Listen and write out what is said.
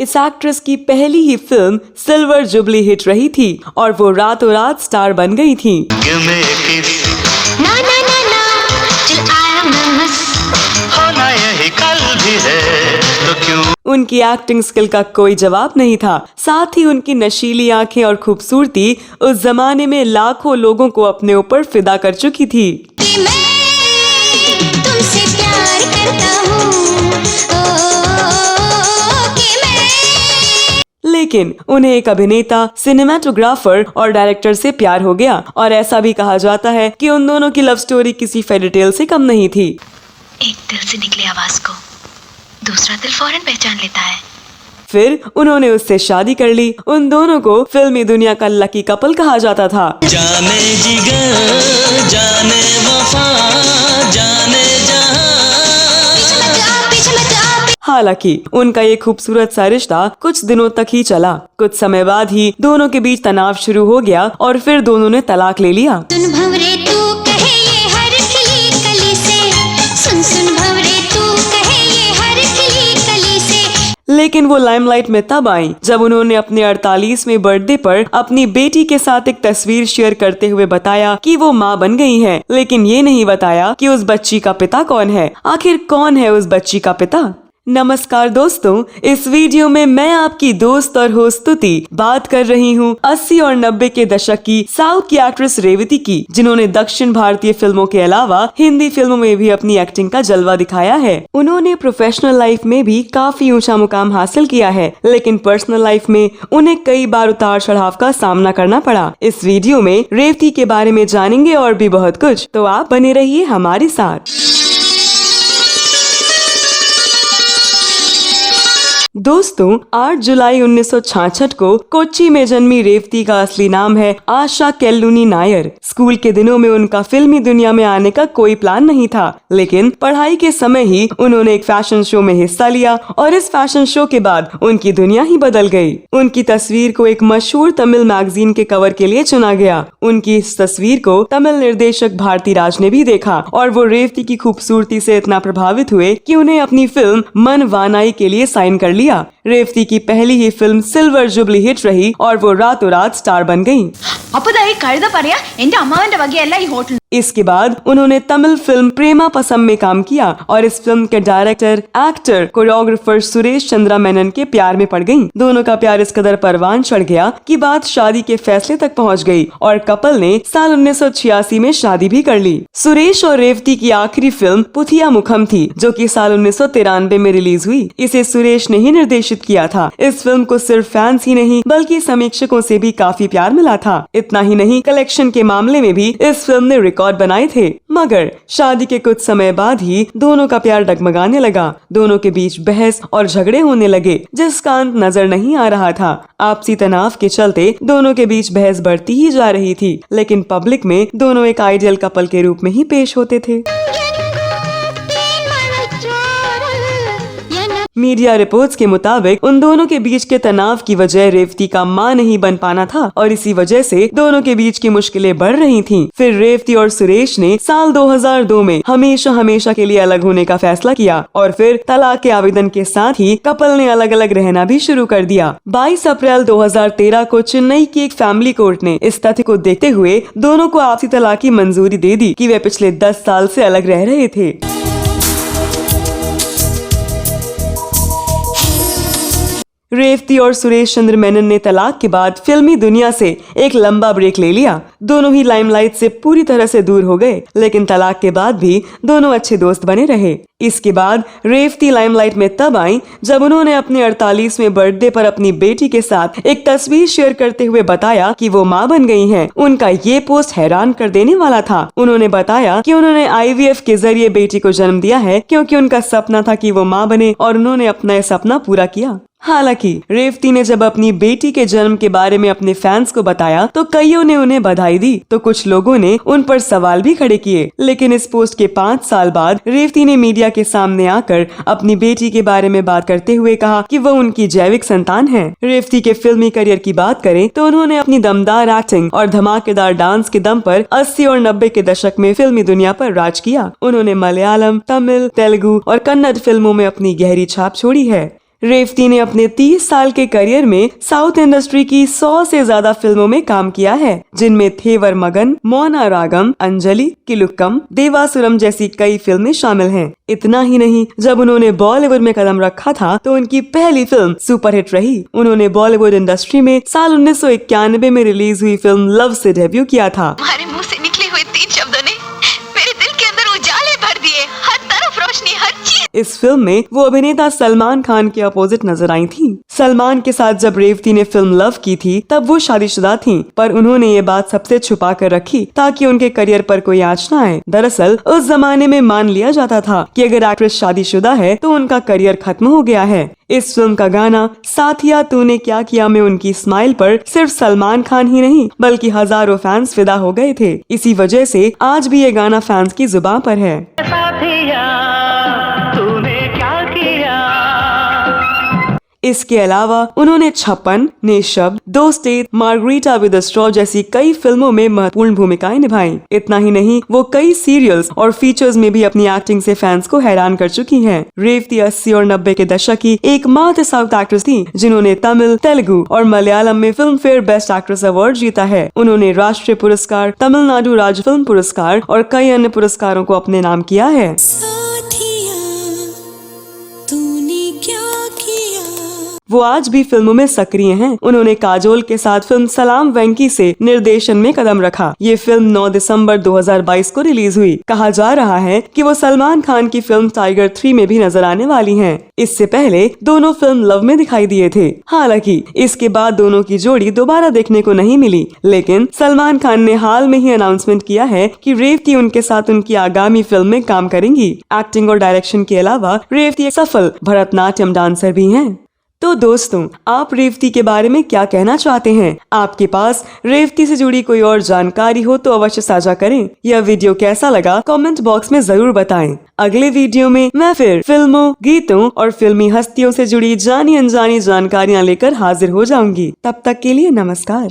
इस एक्ट्रेस की पहली ही फिल्म सिल्वर जुबली हिट रही थी और वो रातों रात स्टार बन गई थी। उनकी एक्टिंग स्किल का कोई जवाब नहीं था। साथ ही उनकी नशीली आंखें और खूबसूरती उस जमाने में लाखों लोगों को अपने ऊपर फिदा कर चुकी थी। लेकिन उन्हें एक अभिनेता, सिनेमाटोग्राफर और डायरेक्टर से प्यार हो गया और ऐसा भी कहा जाता है कि उन दोनों की लव स्टोरी किसी फेरी टेल से कम नहीं थी। एक दिल से निकली आवाज को दूसरा दिल फौरन पहचान लेता है। फिर उन्होंने उससे शादी कर ली। उन दोनों को फिल्मी दुनिया का लकी कपल कहा जाता था। जाने जिगर, जाने वफा, जाने जहां। हालांकि उनका ये खूबसूरत सा रिश्ता कुछ दिनों तक ही चला। कुछ समय बाद ही दोनों के बीच तनाव शुरू हो गया और फिर दोनों ने तलाक ले लिया। लेकिन वो लाइमलाइट में तब आई जब उन्होंने अपने 48वें बर्थडे पर अपनी बेटी के साथ एक तस्वीर शेयर करते हुए बताया कि वो माँ बन गई हैं। लेकिन ये नहीं बताया कि उस बच्ची का पिता कौन है। आखिर कौन है उस बच्ची का पिता? नमस्कार दोस्तों, इस वीडियो में मैं आपकी दोस्त और होस्ट स्तुति बात कर रही हूँ 80 और 90 के दशक की साउथ की एक्ट्रेस रेवती की, जिन्होंने दक्षिण भारतीय फिल्मों के अलावा हिंदी फिल्मों में भी अपनी एक्टिंग का जलवा दिखाया है। उन्होंने प्रोफेशनल लाइफ में भी काफी ऊंचा मुकाम हासिल किया है, लेकिन पर्सनल लाइफ में उन्हें कई बार उतार चढ़ाव का सामना करना पड़ा। इस वीडियो में रेवती के बारे में जानेंगे और भी बहुत कुछ, तो आप बने रहिए हमारे साथ। दोस्तों, 8 जुलाई 1966 को कोच्चि में जन्मी रेवती का असली नाम है आशा केल्लुनी नायर। स्कूल के दिनों में उनका फिल्मी दुनिया में आने का कोई प्लान नहीं था, लेकिन पढ़ाई के समय ही उन्होंने एक फैशन शो में हिस्सा लिया और इस फैशन शो के बाद उनकी दुनिया ही बदल गई। उनकी तस्वीर को एक मशहूर तमिल मैगजीन के कवर के लिए चुना गया। उनकी इस तस्वीर को तमिल निर्देशक भारती राज ने भी देखा और वो रेवती की खूबसूरती से इतना प्रभावित हुए कि उन्हें अपनी फिल्म मन वानाई के लिए साइन कर लिया। रेवती की पहली ही फिल्म सिल्वर जुबली हिट रही और वो रातों रात स्टार बन गयी। इसके बाद उन्होंने तमिल फिल्म प्रेमा पसम में काम किया और इस फिल्म के director, actor, choreographer Suresh Chandra Menon के प्यार में पड़ गईं। दोनों का प्यार इस कदर परवान चढ़ गया कि बात शादी के फैसले तक पहुंच गई और कपल ने साल 1986 में शादी भी कर ली। सुरेश और रेवती की आखिरी फिल्म पुथिया मुखम थी, जो कि साल 1993 में रिलीज हुई। इसे सुरेश ने ही निर्देशित किया था। इस फिल्म को सिर्फ फैंस ही नहीं बल्कि समीक्षकों से भी काफी प्यार मिला था। इतना ही नहीं, कलेक्शन के मामले में भी इस फिल्म ने रिकॉर्ड बनाए थे। मगर शादी के कुछ समय बाद ही दोनों का प्यार डगमगाने लगा। दोनों के बीच बहस और झगड़े होने लगे, जिसका अंत नजर नहीं आ रहा था। आपसी तनाव के चलते दोनों के बीच बहस बढ़ती ही जा रही थी, लेकिन पब्लिक में दोनों एक आइडियल कपल के रूप में ही पेश होते थे। मीडिया रिपोर्ट्स के मुताबिक उन दोनों के बीच के तनाव की वजह रेवती का मां नहीं बन पाना था और इसी वजह से दोनों के बीच की मुश्किलें बढ़ रही थीं। फिर रेवती और सुरेश ने साल 2002 में हमेशा के लिए अलग होने का फैसला किया और फिर तलाक के आवेदन के साथ ही कपल ने अलग अलग रहना भी शुरू कर दिया। 22 अप्रैल 2013 को चेन्नई की एक फैमिली कोर्ट ने इस तथ्य को देखते हुए दोनों को आपसी तलाक की मंजूरी दे दी कि वे पिछले 10 साल से अलग रह रहे थे। रेवती और सुरेश चंद्र मेनन ने तलाक के बाद फिल्मी दुनिया से एक लंबा ब्रेक ले लिया। दोनों ही लाइमलाइट से पूरी तरह से दूर हो गए, लेकिन तलाक के बाद भी दोनों अच्छे दोस्त बने रहे। इसके बाद रेवती लाइमलाइट में तब आई जब उन्होंने अपने 48वें बर्थडे पर अपनी बेटी के साथ एक तस्वीर शेयर करते हुए बताया कि वो माँ बन गई हैं। उनका ये पोस्ट हैरान कर देने वाला था। उन्होंने बताया कि उन्होंने IVF के जरिए बेटी को जन्म दिया है क्योंकि उनका सपना था कि वो माँ बने और उन्होंने अपना यह सपना पूरा किया। हालांकि रेवती ने जब अपनी बेटी के जन्म के बारे में अपने फैंस को बताया तो कईयों ने उन्हें बधाई दी, तो कुछ लोगों ने उन पर सवाल भी खड़े किए। लेकिन इस पोस्ट के 5 साल बाद रेवती ने मीडिया के सामने आकर अपनी बेटी के बारे में बात करते हुए कहा कि वो उनकी जैविक संतान है। रेवती के फिल्मी करियर की बात करें तो उन्होंने अपनी दमदार एक्टिंग और धमाकेदार डांस के दम पर 80 और 90 के दशक में फिल्मी दुनिया पर राज किया। उन्होंने मलयालम, तमिल, तेलुगु और कन्नड़ फिल्मों में अपनी गहरी छाप छोड़ी है। रेवती ने अपने 30 साल के करियर में साउथ इंडस्ट्री की 100 से ज्यादा फिल्मों में काम किया है, जिनमें थेवर मगन, मौना रागम, अंजलि, किलुक्कम, देवासुरम जैसी कई फिल्में शामिल हैं। इतना ही नहीं, जब उन्होंने बॉलीवुड में कदम रखा था तो उनकी पहली फिल्म सुपरहिट रही। उन्होंने बॉलीवुड इंडस्ट्री में साल 1991 में रिलीज हुई फिल्म लव से डेब्यू किया था। तुम्हारे मुंह से निकले हुए 3 शब्दों ने मेरे दिल के अंदर उजाले भर दिए, हर तरफ रोशनी, हर चीज। इस फिल्म में वो अभिनेता सलमान खान के अपोजिट नजर आई थी। सलमान के साथ जब रेवती ने फिल्म लव की थी तब वो शादीशुदा थीं, पर उन्होंने ये बात सबसे छुपा कर रखी ताकि उनके करियर पर कोई आंच न आए। दरअसल उस जमाने में मान लिया जाता था कि अगर एक्ट्रेस शादीशुदा है तो उनका करियर खत्म हो गया है। इस फिल्म का गाना साथिया तूने क्या किया में उनकी स्माइल पर सिर्फ सलमान खान ही नहीं बल्कि हजारों फैंस फिदा हो गए थे। इसी वजह से आज भी ये गाना फैंस की जुबान पर है। इसके अलावा उन्होंने छप्पन, निशब्द, दोस्तेत, मार्गरीटा विद अ स्ट्रॉ जैसी कई फिल्मों में महत्वपूर्ण भूमिकाएं निभाई। इतना ही नहीं, वो कई सीरियल्स और फीचर्स में भी अपनी एक्टिंग से फैंस को हैरान कर चुकी हैं। रेवती 80 और 90 के दशक की एकमात्र साउथ एक्ट्रेस थी जिन्होंने तमिल, तेलुगु और मलयालम में film fair best actress award जीता है। उन्होंने राष्ट्रीय पुरस्कार, तमिलनाडु राज्य फिल्म पुरस्कार और कई अन्य पुरस्कारों को अपने नाम किया है। वो आज भी फिल्मों में सक्रिय हैं। उन्होंने काजोल के साथ फिल्म सलाम वेंकी से निर्देशन में कदम रखा। ये फिल्म 9 दिसंबर 2022 को रिलीज हुई। कहा जा रहा है कि वो सलमान खान की फिल्म टाइगर 3 में भी नजर आने वाली हैं। इससे पहले दोनों फिल्म लव में दिखाई दिए थे। हालांकि इसके बाद दोनों की जोड़ी दोबारा देखने को नहीं मिली, लेकिन सलमान खान ने हाल में ही अनाउंसमेंट किया है कि रेवती उनके साथ उनकी आगामी फिल्म में काम करेंगी। एक्टिंग और डायरेक्शन के अलावा रेवती एक सफल भरतनाट्यम डांसर भी हैं। तो दोस्तों, आप रेवती के बारे में क्या कहना चाहते हैं? आपके पास रेवती से जुड़ी कोई और जानकारी हो तो अवश्य साझा करें। यह वीडियो कैसा लगा कमेंट बॉक्स में जरूर बताएं। अगले वीडियो में मैं फिर फिल्मों, गीतों और फिल्मी हस्तियों से जुड़ी जानी अनजानी जानकारियाँ लेकर हाजिर हो जाऊंगी। तब तक के लिए नमस्कार।